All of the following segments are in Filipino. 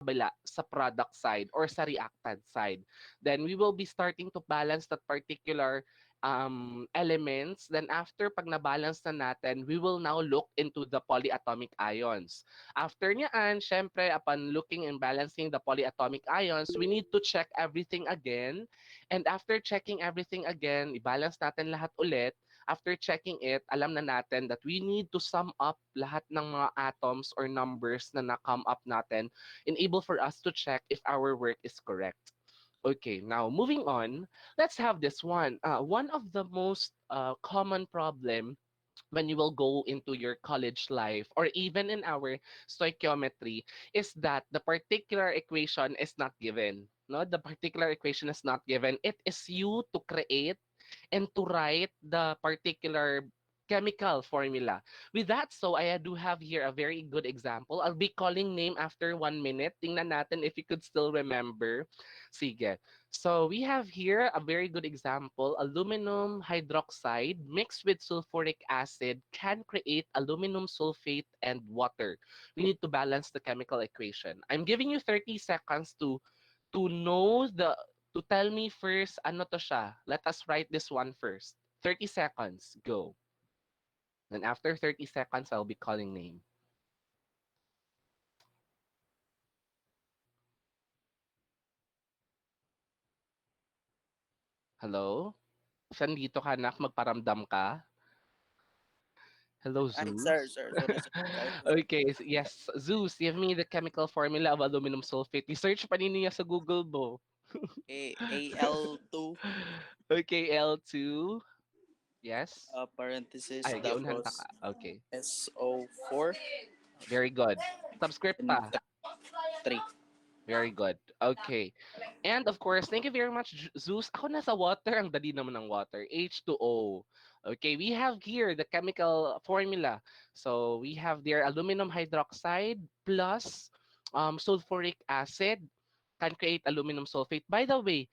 kabila sa product side or sa reactant side. Then we will be starting to balance that particular elements. Then after pag na-balance na natin, we will now look into the polyatomic ions. After niyaan, syempre, upon looking and balancing the polyatomic ions, we need to check everything again. And after checking everything again, i-balance natin lahat ulit. After checking it, alam na natin that we need to sum up lahat ng mga atoms or numbers na na-come up natin and able for us to check if our work is correct. Okay, now moving on, let's have this one. One of the most common problem when you will go into your college life or even in our stoichiometry is that the particular equation is not given. No, the particular equation is not given. It is you to create and to write the particular chemical formula. With that, so I do have here a very good example. I'll be calling name after 1 minute. Tingnan natin if you could still remember. Sige. So we have here a very good example. Aluminum hydroxide mixed with sulfuric acid can create aluminum sulfate and water. We need to balance the chemical equation. I'm giving you 30 seconds to know the to tell me first ano to siya. Let us write this one first. 30 seconds. Go. Then after 30 seconds, I'll be calling name. Hello? Saan dito ka, nak? Magparamdam ka? Hello, Ay, sir, Zeus? sir. Sorry, sir. Sorry, sir. Okay, yes. Zeus, give me the chemical formula of aluminum sulfate. I-search pa ninyo sa Google mo. Al2, Okay, L2. Yes. parenthesis, Ay, giunhan ta tapos ka. Okay. SO4, Very good. Subscript and pa. 3. Very good. Okay. And of course, thank you very much, Zeus. Ako nasa water. Ang dali naman ng water. H2O. Okay, we have here the chemical formula. So we have there aluminum hydroxide plus sulfuric acid can create aluminum sulfate. By the way,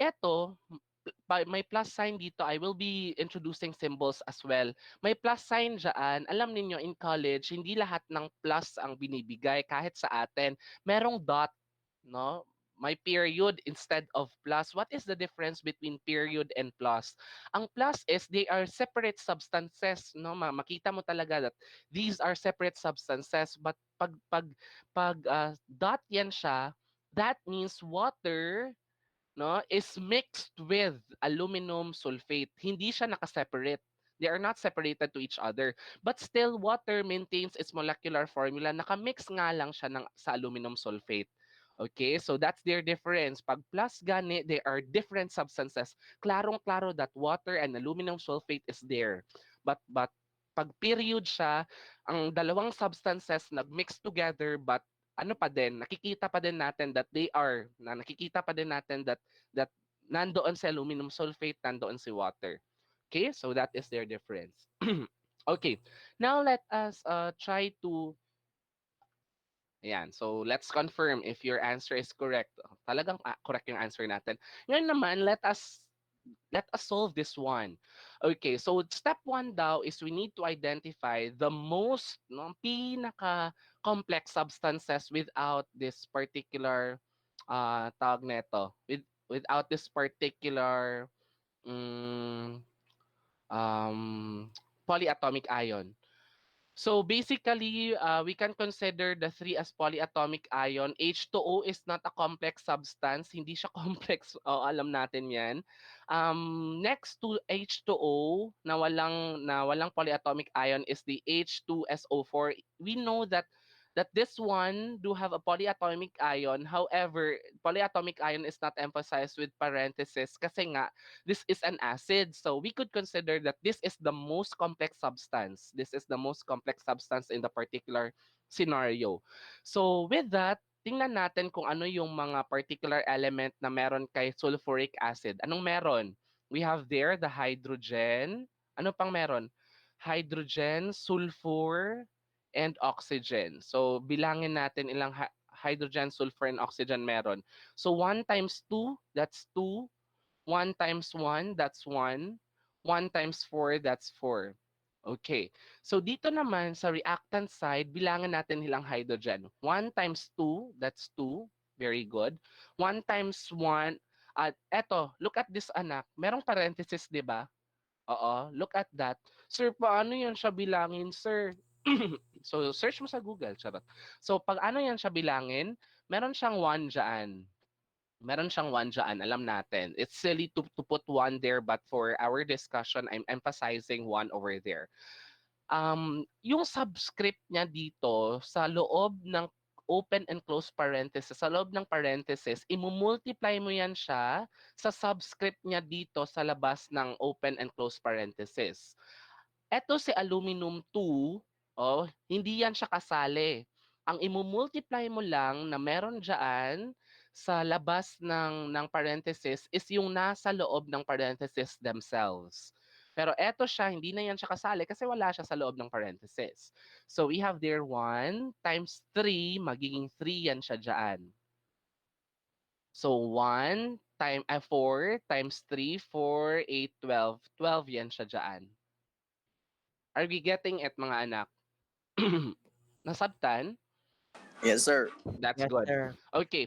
eto, may plus sign dito. I will be introducing symbols as well. May plus sign dyan. Alam niyo in college, hindi lahat ng plus ang binibigay kahit sa atin. Merong dot, no? May period instead of plus. What is the difference between period and plus? Ang plus is they are separate substances, no? Makita mo talaga that these are separate substances, but pag dot yan siya, that means water, no, is mixed with aluminum sulfate. Hindi siya nakaseparate. They are not separated to each other. But still, water maintains its molecular formula. Nakamix nga lang siya sa aluminum sulfate. Okay, so that's their difference. Pag plus gani, they are different substances. Klarong-klaro that water and aluminum sulfate is there. But pag period siya, ang dalawang substances nag-mix together but ano pa din, nakikita pa din natin that nakikita pa din natin that nandoon si aluminum sulfate, nandoon si water. Okay, so that is their difference. Okay, now let us try to, ayan, so let's confirm if your answer is correct. Talagang correct yung answer natin. Ngayon naman, let us solve this one. Okay, so step one daw is we need to identify the most, no, pinaka-complex substances without this particular tawag neto, without this particular um, polyatomic ion. So basically, we can consider the three as polyatomic ion. H2O is not a complex substance. Hindi siya complex. Alam natin yan. Next to H2O na walang polyatomic ion is the H2SO4. We know that this one do have a polyatomic ion. However, polyatomic ion is not emphasized with parentheses kasi nga, this is an acid. So we could consider that this is the most complex substance. This is the most complex substance in the particular scenario. So with that, tingnan natin kung ano yung mga particular element na meron kay sulfuric acid. Anong meron? We have there the hydrogen. Ano pang meron? Hydrogen, sulfur, and oxygen. So bilangin natin ilang hydrogen, sulfur, and oxygen meron. So 1 times 2, that's 2. 1 times 1, that's 1. 1 times 4, that's 4. Okay. So dito naman sa reactant side, bilangan natin ilang hydrogen. 1 times 2, that's 2. Very good. 1 times 1, at eto, look at this anak. Merong parenthesis, di ba? Oo, look at that. Sir, paano yan siya bilangin, sir? So, search mo sa Google, charot. So, pag ano yan siya bilangin, meron siyang 1 dyan. Meron siyang 1 dyan, alam natin. It's silly to put 1 there, but for our discussion, I'm emphasizing 1 over there. Yung subscript niya dito sa loob ng open and close parenthesis, sa loob ng parenthesis, imumultiply mo yan siya sa subscript niya dito sa labas ng open and close parenthesis. Eto si aluminum 2, oh, hindi yan siya kasali. Ang imumultiply mo lang na meron dyan sa labas ng parenthesis is yung nasa loob ng parenthesis themselves. Pero eto siya, hindi na yan siya kasali kasi wala siya sa loob ng parenthesis. So we have there 1 times 3, magiging 3 yan siya dyan. So 4 times 3, 4, 8, 12. 12 yan siya dyan. Are we getting it, mga anak? Nasabtan? Yes, sir. That's Yes, good. sir. Okay.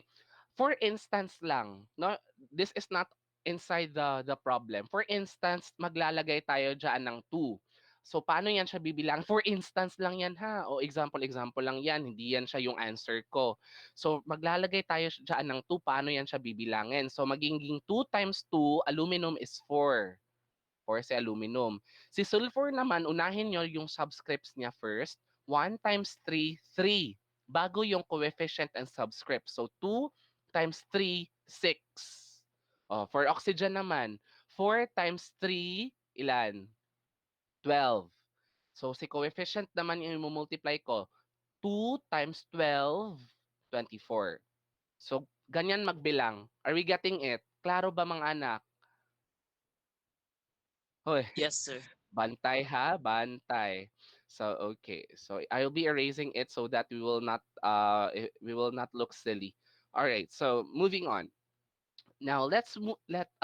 For instance lang, no, this is not inside the problem. For instance, maglalagay tayo diyan ng 2. So paano yan siya bibilang? For instance lang yan ha. O example lang yan. Hindi yan siya yung answer ko. So maglalagay tayo diyan ng 2. Paano yan siya bibilangin? So magiging 2 times 2, aluminum is 4. 4 si aluminum. Si sulfur naman, unahin nyo yung subscripts niya first. 1 times 3, 3. Bago yung coefficient and subscript. So 2 times 3, 6. Oh, for oxygen naman, 4 times 3, ilan? 12. So si coefficient naman yung multiply ko. 2 times 12, 24. So ganyan magbilang. Are we getting it? Klaro ba mga anak? Hoy. Yes, sir. Bantay ha, bantay. So okay. So I'll be erasing it so that we will not look silly. All right. So moving on. Now let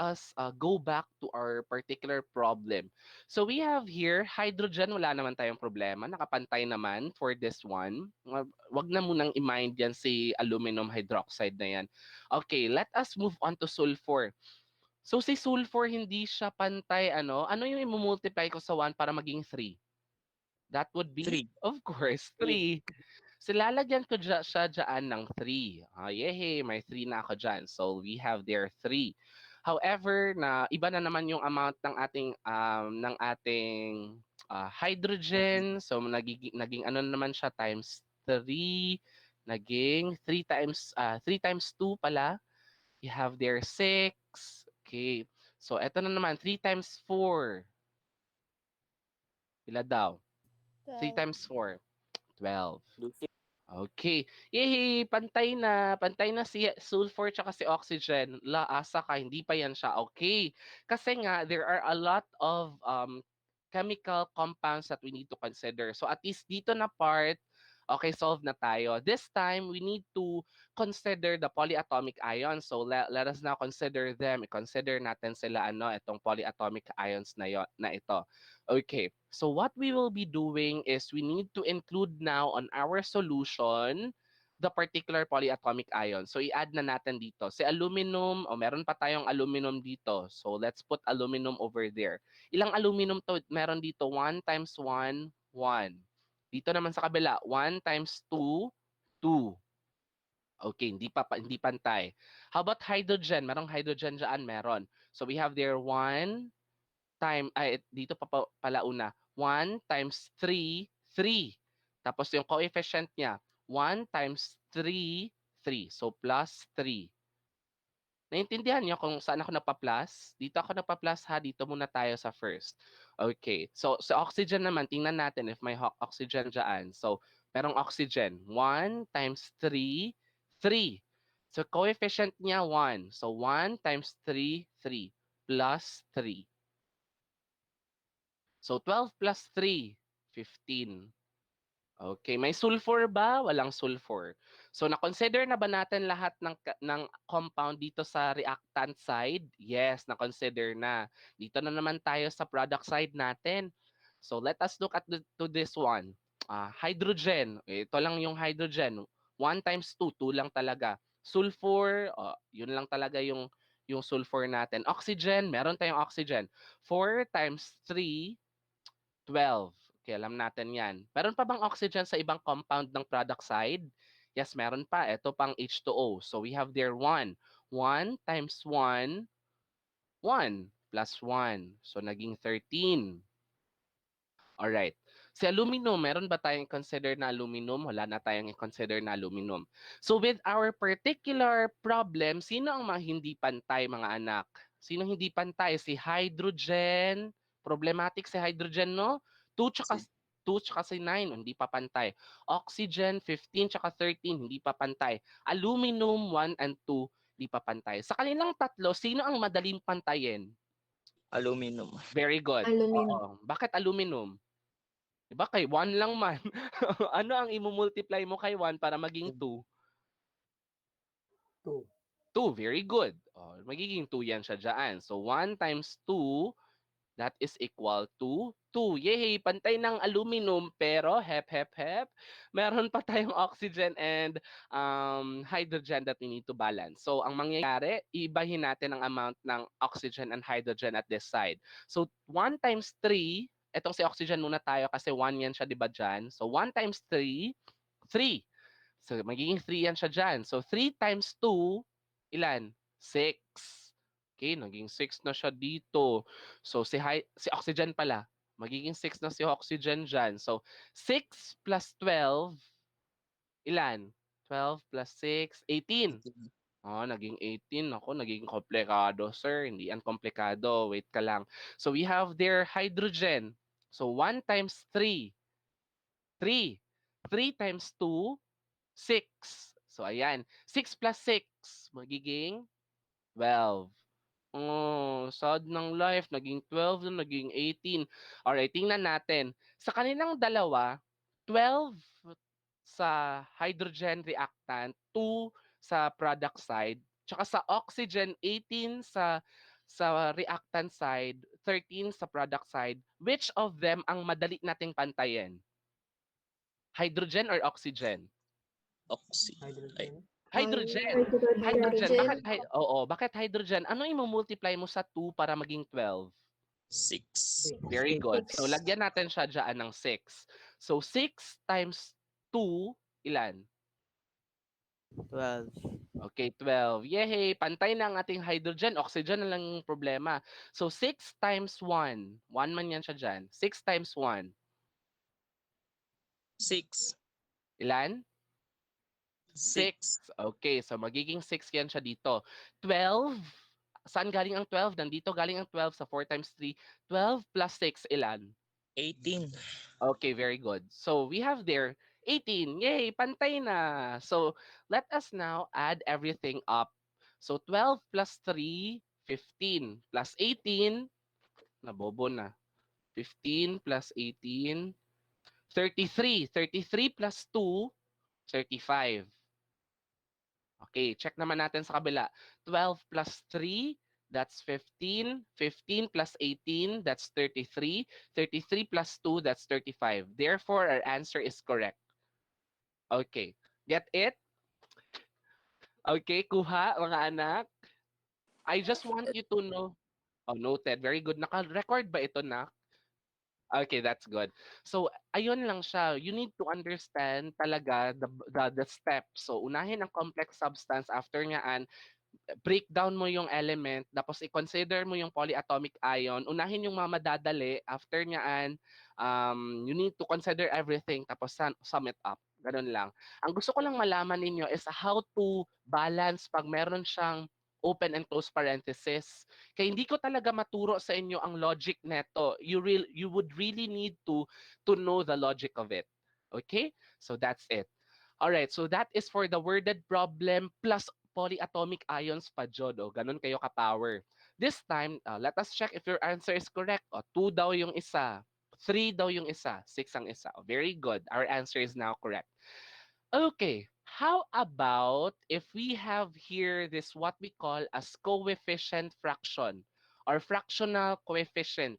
us go back to our particular problem. So we have here hydrogen, wala naman tayong problema, nakapantay naman for this one. Wag na munang i-mind yan si aluminum hydroxide na yan. Okay, let us move on to sulfur. So si sulfur hindi siya pantay ano? Ano yung i-multiply ko sa 1 para maging 3? That would be, 3. of course, 3. 3. So lalagyan ko siya dyan ng 3. Yehey, may 3 na ako dyan. So we have there 3. However, na iba na naman yung amount ng ating hydrogen. So naging ano naman siya times 3. Naging 3 times 2 pala. You have there 6. Okay. So, eto na naman. 3 times 4. Pila daw? 3 12. times 4. 12. Okay. Yehey! Pantay na. Pantay na si sulfur tsaka si oxygen. Asa ka, hindi pa yan siya. Okay. Kasi nga, there are a lot of chemical compounds that we need to consider. So at least dito na part, okay, solve na tayo. This time, we need to consider the polyatomic ions. So let us now consider them. Consider natin sila itong polyatomic ions na ito. Okay, so what we will be doing is we need to include now on our solution the particular polyatomic ion. So i-add na natin dito. Si aluminum, meron pa tayong aluminum dito. So let's put aluminum over there. Ilang aluminum to? Meron dito 1 times 1, 1. Dito naman sa kabila, 1 times 2, 2. Okay, hindi pantay. How about hydrogen? Merong hydrogen diyan, meron. So we have there 1 dito pala una. 1 times 3, 3. Tapos yung coefficient niya, 1 times 3, 3. So plus 3. Naintindihan niyo kung saan ako nagpa-plus? Dito ako nagpa-plus ha, dito muna tayo sa first. Okay, so sa oxygen naman, tingnan natin if may oxygen dyan. So, merong oxygen, 1 times 3, 3. So, coefficient niya 1. So, 1 times 3, 3. Plus 3. So, 12 plus 3, 15. Okay, may sulfur ba? Walang sulfur. So na-consider na ba natin lahat ng compound dito sa reactant side? Yes, na-consider na. Dito na naman tayo sa product side natin. So let us look at to this one. Hydrogen. Ito lang yung hydrogen. 1 times 2, 2 lang talaga. Sulfur, yun lang talaga yung sulfur natin. Oxygen, meron tayong oxygen. 4 times 3, 12. Okay, alam natin yan. Meron pa bang oxygen sa ibang compound ng product side? Yes, meron pa. Ito pang H2O. So we have there 1. 1 times 1, 1 plus 1. So naging 13. Alright. Si aluminum, meron ba tayong consider na aluminum? Wala na tayong consider na aluminum. So with our particular problem, sino ang mga hindi pantay mga anak? Sino hindi pantay? Si hydrogen. Problematic si hydrogen, no? 2 tsaka, Si 2 tsaka si 9, hindi pa pantay. Oxygen, 15 tsaka 13, hindi pa pantay. Aluminum, 1 and 2, hindi pa pantay. Sa kanilang tatlo, sino ang madaling pantayin? aluminum. Very good. Aluminum. Oo. Bakit aluminum? 'Di ba kay 1 lang man. Ano ang imu-multiply mo kay 1 para maging 2? 2. 2, very good. Oh, magiging 2 yan siya dyan. So 1 times 2, that is equal to 2. Yay! Pantay ng aluminum pero hep. Meron pa tayong oxygen and hydrogen that we need to balance. So ang mangyayari, ibahin natin ang amount ng oxygen and hydrogen at this side. So 1 times 3, etong si oxygen muna tayo kasi 1 yan siya 'di ba dyan? So 1 times 3, 3. So magiging 3 yan siya dyan. So 3 times 2, ilan? 6. Okay, naging 6 na siya dito. So si oxygen pala, magiging 6 na si oxygen dyan. So 6 plus 12, ilan? 12 plus 6, 18. Naging 18. Ako, naging komplikado, sir. Hindi yan komplikado. Wait ka lang. So we have their hydrogen. So 1 times 3, 3. 3 times 2, 6. So ayan, 6 plus 6, magiging 12. Oh, sad ng life. Naging 12 na, naging 18. Alright, tingnan natin. Sa kanilang dalawa, 12 sa hydrogen reactant, 2 sa product side, tsaka sa oxygen, 18 sa reactant side, 13 sa product side. Which of them ang madali nating pantayin? Hydrogen or oxygen? Oxy. Ay, Hydrogen. Hydrogen. Hydrogen. Hydrogen. Bakit hydrogen? Ano i-multiply mo sa 2 para maging 12? 6. Very good. So, 6. lagyan natin siya dyan ng 6. So, 6 times 2, ilan? 12. Okay, 12. Yehey! Pantay na ang ating hydrogen. Oxygen na lang yung problema. So, 6 times 1. 1 man yan siya dyan. 6 times 1. 6. Ilan? 6. 6. Okay, so magiging 6 yan siya dito. 12. Saan galing ang 12? Nandito galing ang 12 sa 4 times 3. 12 plus 6, ilan? 18. Okay, very good. So we have there 18. Yay, pantay na. So let us now add everything up. So 12 plus 3, 15 plus 18, nabobo na. 15 plus 18, 33. 33 plus 2, 35. Okay, check naman natin sa kabila. 12 plus 3, that's 15. 15 plus 18, that's 33. 33 plus 2, that's 35. Therefore, our answer is correct. Okay, get it? Okay, kuha mga anak. I just want you to know. Oh, noted. Very good. Naka-record ba ito na? Okay, that's good. So, ayun lang siya. You need to understand talaga the steps. So, unahin ang complex substance, after nyaan, break down mo yung element, tapos i-consider mo yung polyatomic ion, unahin yung mga madadali, after nyaan, you need to consider everything, tapos sum it up. Ganun lang. Ang gusto ko lang malaman ninyo is how to balance pag meron siyang open and close parenthesis. Kaya hindi ko talaga maturo sa inyo ang logic neto. You would really need to know the logic of it. Okay? So that's it. All right, so that is for the worded problem plus polyatomic ions pa jud. O, ganun kayo ka-power. This time, let us check if your answer is correct. O, 2 daw yung isa. 3 daw yung isa. 6 ang isa. O, very good. Our answer is now correct. Okay, how about if we have here this what we call as coefficient fraction or fractional coefficient?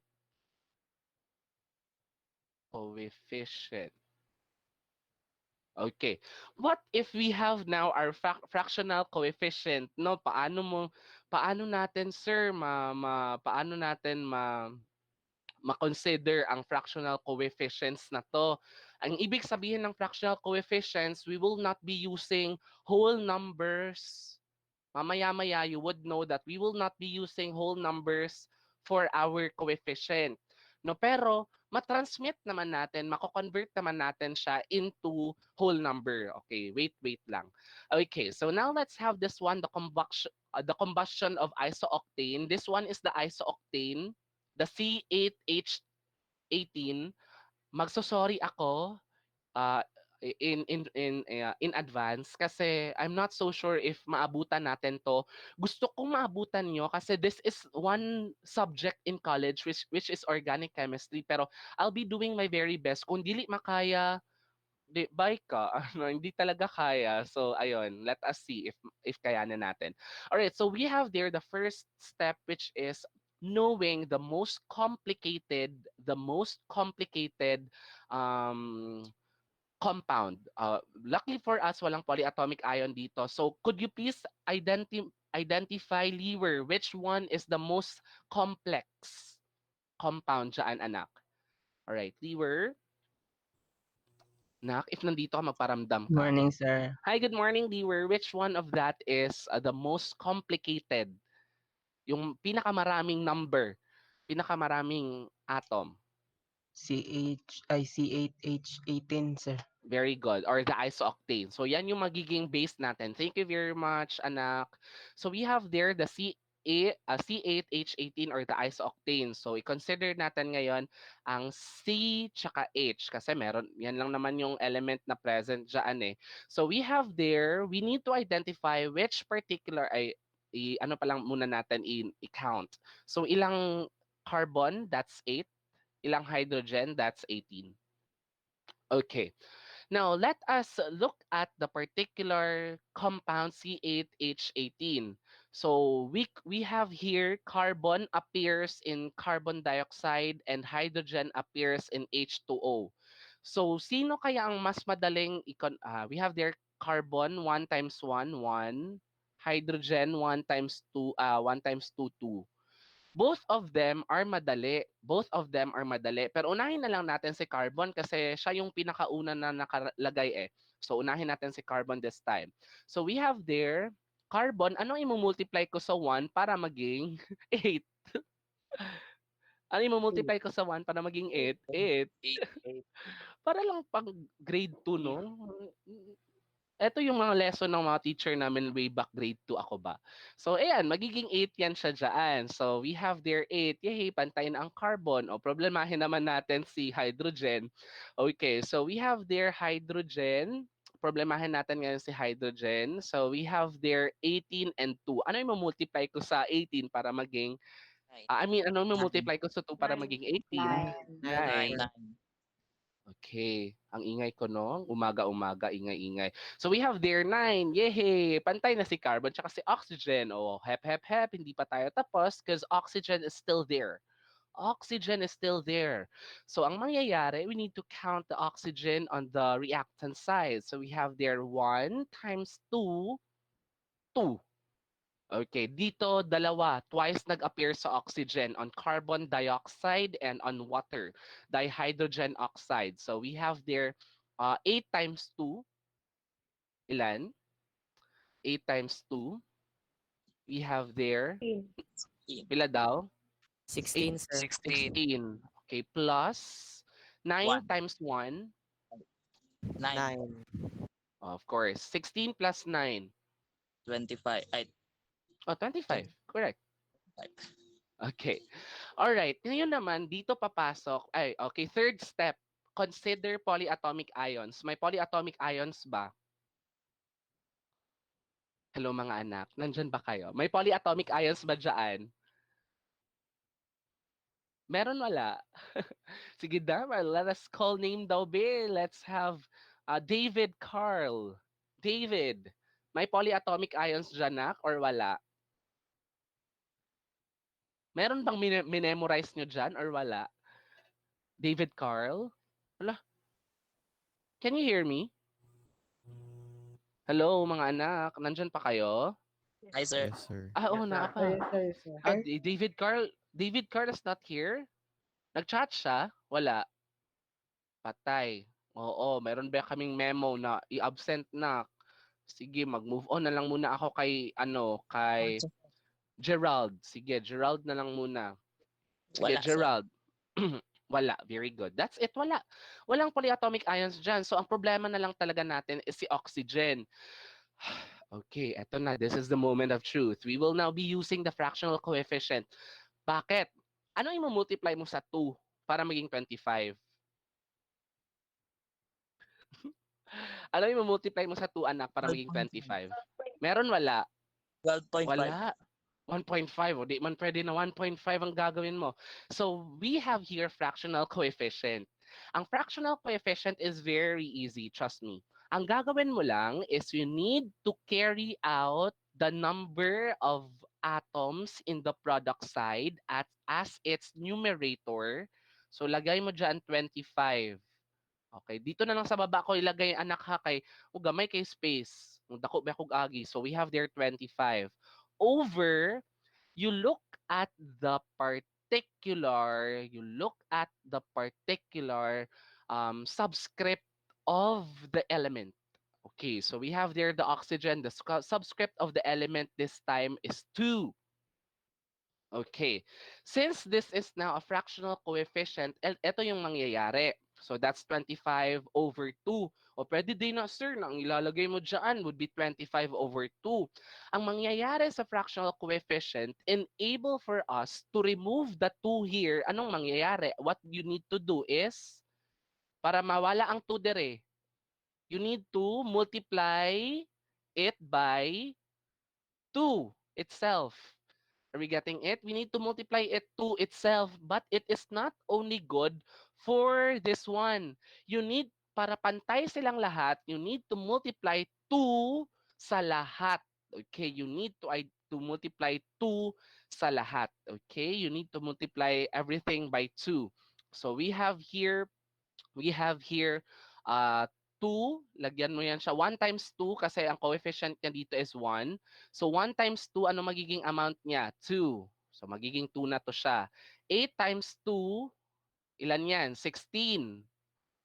coefficient. Okay. What if we have now our fractional coefficient? No, paano natin sir paano natin ma-consider ang fractional coefficients na to? Ang ibig sabihin ng fractional coefficients, we will not be using whole numbers. Mamaya-maya, you would know that we will not be using whole numbers for our coefficient. No, pero matransmit naman natin, mako-convert naman natin siya into whole number. Okay, wait lang. Okay, so now let's have this one, the combustion of isooctane. This one is the isooctane, the C8H18. Magsosorry ako uh, in advance kasi I'm not so sure if maabutan natin to. Gusto kong maabutan nyo kasi this is one subject in college which is organic chemistry, pero I'll be doing my very best. Kung dili makaya, di, bye ka. Ano, hindi talaga kaya. So ayun, let us see if kayanin natin. All right, so we have there the first step, which is knowing the most complicated um compound. Luckily for us, walang polyatomic ion dito. So could you please identify, Liwer, which one is the most complex compound dyan, anak? Alright, Liwer. Nak, if nandito ka, magparamdam ka. Morning, sir. Hi, good morning, Liwer. Which one of that is the most complicated? Yung pinakamaraming number, pinakamaraming atom. C8H18, sir. Very good. Or the isooctane. So yan yung magiging base natin. Thank you very much, anak. So we have there the C8H18 or the isooctane. So i-consider natin ngayon ang C tsaka H kasi meron, yan lang naman yung element na present dyan eh. So we have there, we need to identify which particular, ano pa lang muna natin i-count. So ilang carbon, that's 8. Ilang hydrogen, that's 18. Okay. Now, let us look at the particular compound C8H18. So, we have here carbon appears in carbon dioxide and hydrogen appears in H2O. So, sino kaya ang mas madaling we have there carbon 1 times 1, 1. Hydrogen 1 times 2, 1 times 2, 2. Both of them are madali. Both of them are madali. Pero unahin na lang natin si carbon kasi siya yung pinakauna na nakalagay eh. So unahin natin si carbon this time. So we have there, carbon, ano i-multiply ko sa 1 para maging 8? Ano i-multiply ko sa 1 para maging 8? 8. 8. Para lang pang grade 2, no? Ito yung mga lesson ng mga teacher namin way back grade 2 ako ba. So, ayan, magiging 8 yan siya dyan. So, we have there 8. Yay, pantay na ang carbon. O, problemahin naman natin si hydrogen. Okay, so we have there hydrogen. Problemahin natin ngayon si hydrogen. So, we have there 18 and 2. Ano yung multiply ko sa 18 para maging, ano yung multiply ko sa 2 para maging 18? 9. 9. Okay. Ang ingay ko no. Umaga-umaga, ingay-ingay. So we have there 9. Yay! Pantay na si carbon tsaka si oxygen. Oh, hep. Hindi pa tayo tapos because oxygen is still there. Oxygen is still there. So ang mangyayari, we need to count the oxygen on the reactant side. So we have there 1 times 2, 2. Okay, dito dalawa, twice nag-appear sa oxygen on carbon dioxide and on water, dihydrogen oxide. So we have there 8 times 2, ilan? 8 times 2, we have there, pila daw? 16, sir. 16. 16. Okay, plus 9 1. times 1, 9. of course, 16 plus 9. 25. Ay, Oh, 25. Correct. 5. Okay. All right. Ngayon naman, dito papasok. Ay, okay. Third step. Consider polyatomic ions. May polyatomic ions ba? Hello mga anak. Nandyan ba kayo? May polyatomic ions ba dyan? Meron wala? Sige daw. Let us call name daw, be. Let's have David Carl. David, may polyatomic ions dyan, nak? Or wala? Meron bang minemorize nyo dyan or wala? David Carl? Hala, can you hear me? Hello, mga anak. Nandyan pa kayo? Hi, sir. Yes, sir. Oo, naa pa. David Carl is not here? Nag-chat siya? Wala. Patay. Oo, meron ba kaming memo na i-absent na? Sige, mag-move on na lang muna ako kay, kay Gerald. Sige, Gerald na lang muna. Sige, Wala, sir. Gerald. Wala. Very good. That's it. Wala. Walang polyatomic ions dyan. So, ang problema na lang talaga natin is si oxygen. Okay, eto na. This is the moment of truth. We will now be using the fractional coefficient. Bakit? Ano yung multiply mo sa 2 para maging 25? Ano yung multiply mo sa 2 anak para maging 25? Meron wala? 12.5. Wala. 1.5 o di man pwede na 1.5 ang gagawin mo. So we have here fractional coefficient. Ang fractional coefficient is very easy, trust me. Ang gagawin mo lang is you need to carry out the number of atoms in the product side as its numerator. So lagay mo dyan 25. Okay, dito na lang sa baba ko ilagay anak ha kay gamay kay space. Dako ba kog agi. So we have there 25 over you look at the particular subscript of the element. Okay, so we have there the oxygen. The subscript of the element this time is 2. Okay. Since this is now a fractional coefficient, ito yung mangyayari. So that's 25 over 2. O pwede din na, sir, na ang ilalagay mo dyan would be 25 over 2. Ang mangyayari sa fractional coefficient, enable for us to remove the 2 here. Anong mangyayari? What you need to do is, para mawala ang 2 dire, you need to multiply it by 2 itself. Are we getting it? We need to multiply it to itself, but it is not only good for this one. You need, para pantay silang lahat, you need to multiply 2 sa lahat. Okay, you need to multiply 2 sa lahat. Okay, you need to multiply everything by 2. So we have here uh 2, lagyan mo yan siya. 1 times 2 kasi ang coefficient niya dito is 1. So 1 times 2, ano magiging amount niya? 2. So magiging 2 na to siya. 8 times 2, ilan yan? 16.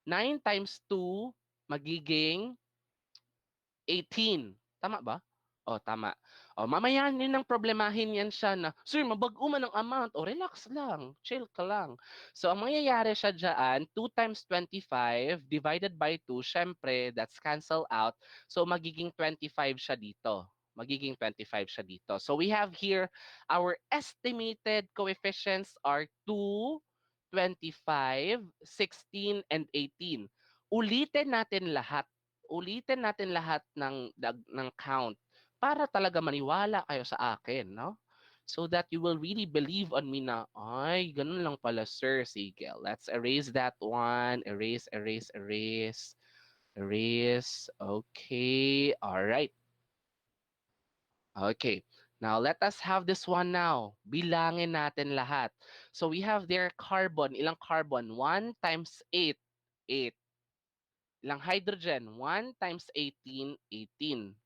9 times 2, magiging 18. Tama ba? Oh, tama. Oh, mamaya yun ang problemahin yan siya na, sir, mabag-o man ang amount. O, relax lang. Chill ka lang. So, ang mangyayari siya dyan, 2 times 25 divided by 2, syempre, that's cancel out. So, magiging 25 siya dito. Magiging 25 siya dito. So, we have here, our estimated coefficients are 2, 25, 16, and 18. Ulitin natin lahat. Ulitin natin lahat ng count para talaga maniwala kayo sa akin, no? So that you will really believe on me na, ay, ganun lang pala, sir. Sige, let's erase that one. Erase, erase, erase. Erase. Okay. All right. Okay. Now, let us have this one now. Bilangin natin lahat. So, we have there carbon. Ilang carbon? 1 times 8. 8. Ilang hydrogen? 1 times 18, 18.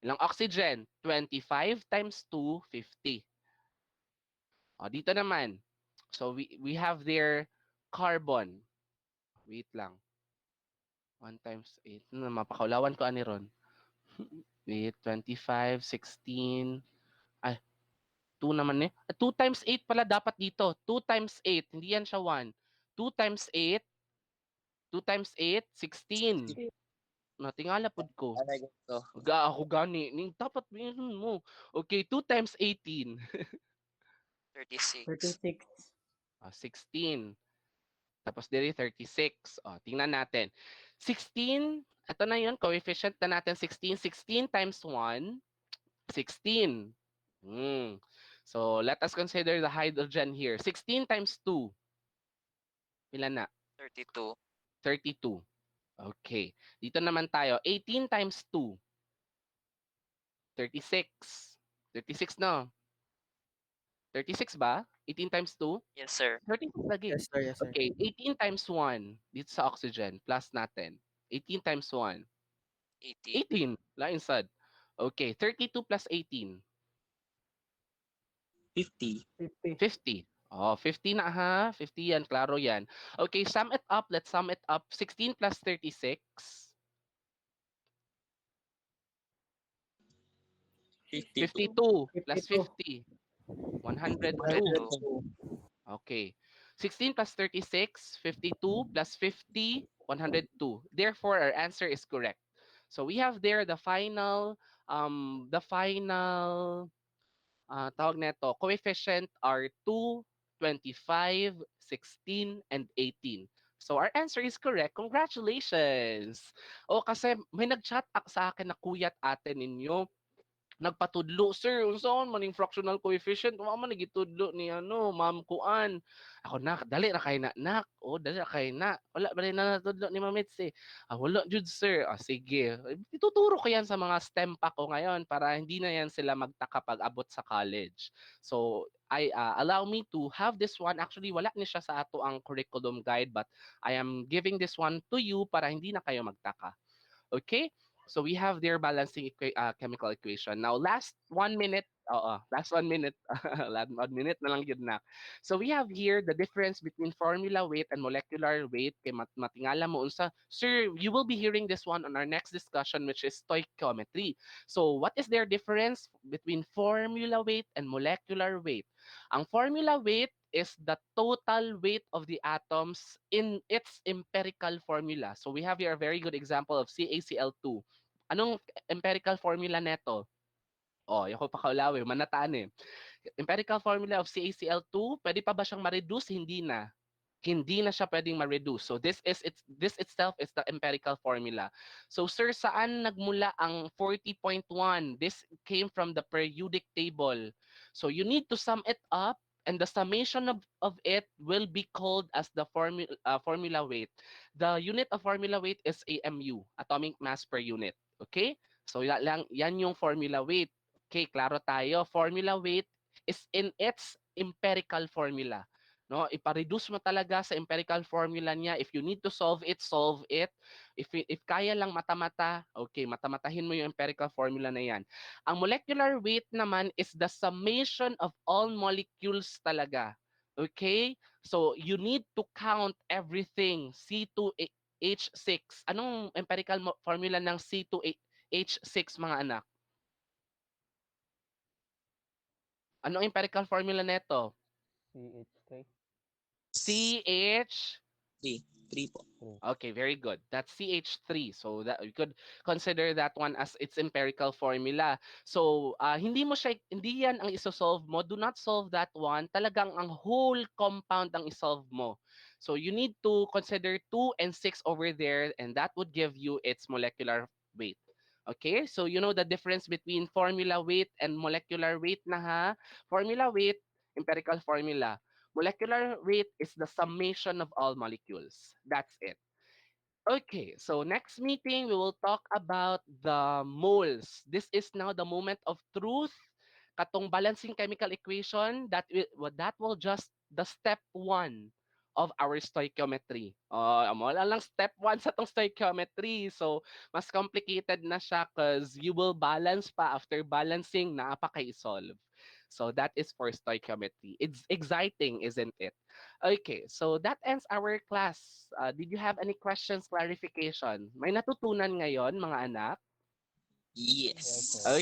Ilang oxygen? 25 times 2, 50. O, dito naman. So, we have there carbon. Wait lang. 1 times 8. Mapakaulawan ko ani ron. Wait, 25, 16. Ay, 2 naman eh. 2 times 8 pala dapat dito. 2 times 8. Hindi yan siya 1. 2 times 8. 2 times 8, 16. No, tingala pod ko. Ako gani. Dapat mo. Okay, 2 times 18. 36. 16. Tapos diri 36. Tingnan natin. 16, ito na yun, coefficient na natin 16. 16 times 1, 16. So let us consider the hydrogen here. 16 times 2, ilan na? 32. 32. Okay. Dito naman tayo. 18 times 2, 36. 36 no? 36 ba? 18 times 2? Yes, sir. 36 lagi. Yes, sir. Yes, sir. Okay, 18 times 1 dito sa oxygen plus natin. 18 times 1. 18. 18. Lain sad. Okay, 32 plus 18. 50. 50. 50. Oh, 50 na ha. 50 yan. Klaro yan. Okay, sum it up. Let's sum it up. 16 plus 36. 52. 52 plus 52. 50. 102. 102. Okay. 16 plus 36, 52 plus 50, 102. Therefore, our answer is correct. So we have there the final tawag neto, coefficient are 2, 25, 16, and 18. So our answer is correct. Congratulations! O kasi may nag-chat sa akin na kuyat ate ninyo nagpatudlo, "Sir, unsaon man ning fractional coefficient? Wa man nagitudlo ni ano, Ma'am Kuan." Ako, "Nak, dali ra kay na, nak. O, dali ra kay na. Wala ba rin na natudlo ni Ma'am Mitzi?" Wala jud, sir." Sige. Ituturo ko yan sa mga STEM pa ko ngayon para hindi na yan sila magtaka pag abot sa college. So, allow me to have this one. Actually, wala ni siya sa ato ang curriculum guide but I am giving this one to you para hindi na kayo magtaka. Okay? So we have their balancing chemical equation. Now, last 1 minute. Last 1 minute. Last 1 minute na lang yun na. So we have here the difference between formula weight and molecular weight. Kay matingala mo unsa. Sir, you will be hearing this one on our next discussion, which is stoichiometry. So what is their difference between formula weight and molecular weight? Ang formula weight is the total weight of the atoms in its empirical formula. So we have here a very good example of CaCl2. Anong empirical formula neto? Yung ko pa kaulawi, manataan eh. Empirical formula of CaCl2, pwede pa ba siyang ma-reduce? Hindi na. Hindi na siya pwedeng ma-reduce. So this itself is the empirical formula. So sir, saan nagmula ang 40.1? This came from the periodic table. So you need to sum it up and the summation of it will be called as the formula weight. The unit of formula weight is AMU, atomic mass per unit. Okay? So yan yung formula weight. Okay, klaro tayo. Formula weight is in its empirical formula. No, ipa-reduce mo talaga sa empirical formula niya. If you need to solve it, solve it. If kaya lang mata-mata, okay, mata-matahin mo yung empirical formula na yan. Ang molecular weight naman is the summation of all molecules talaga. Okay? So you need to count everything. C2H6. Anong empirical formula ng C2H6 mga anak? Anong empirical formula neto? CH3. CH 3. 3 po. Okay, very good. That's CH3. So that you could consider that one as its empirical formula. So hindi yan ang iso-solve mo. Do not solve that one. Talagang ang whole compound ang isolve mo. So you need to consider 2 and 6 over there and that would give you its molecular weight. Okay, so you know the difference between formula weight and molecular weight na ha. Formula weight, empirical formula. Molecular weight is the summation of all molecules. That's it. Okay, so next meeting we will talk about the moles. This is now the moment of truth. Katong balancing chemical equation that will just the step 1 of our stoichiometry. Amo lang step 1 sa tong stoichiometry. So mas complicated na siya cuz you will balance pa after balancing naa pa kay solve. So that is for stoichiometry. It's exciting, isn't it? Okay, so that ends our class. Did you have any questions, clarification? May natutunan ngayon, mga anak? Yes. Okay.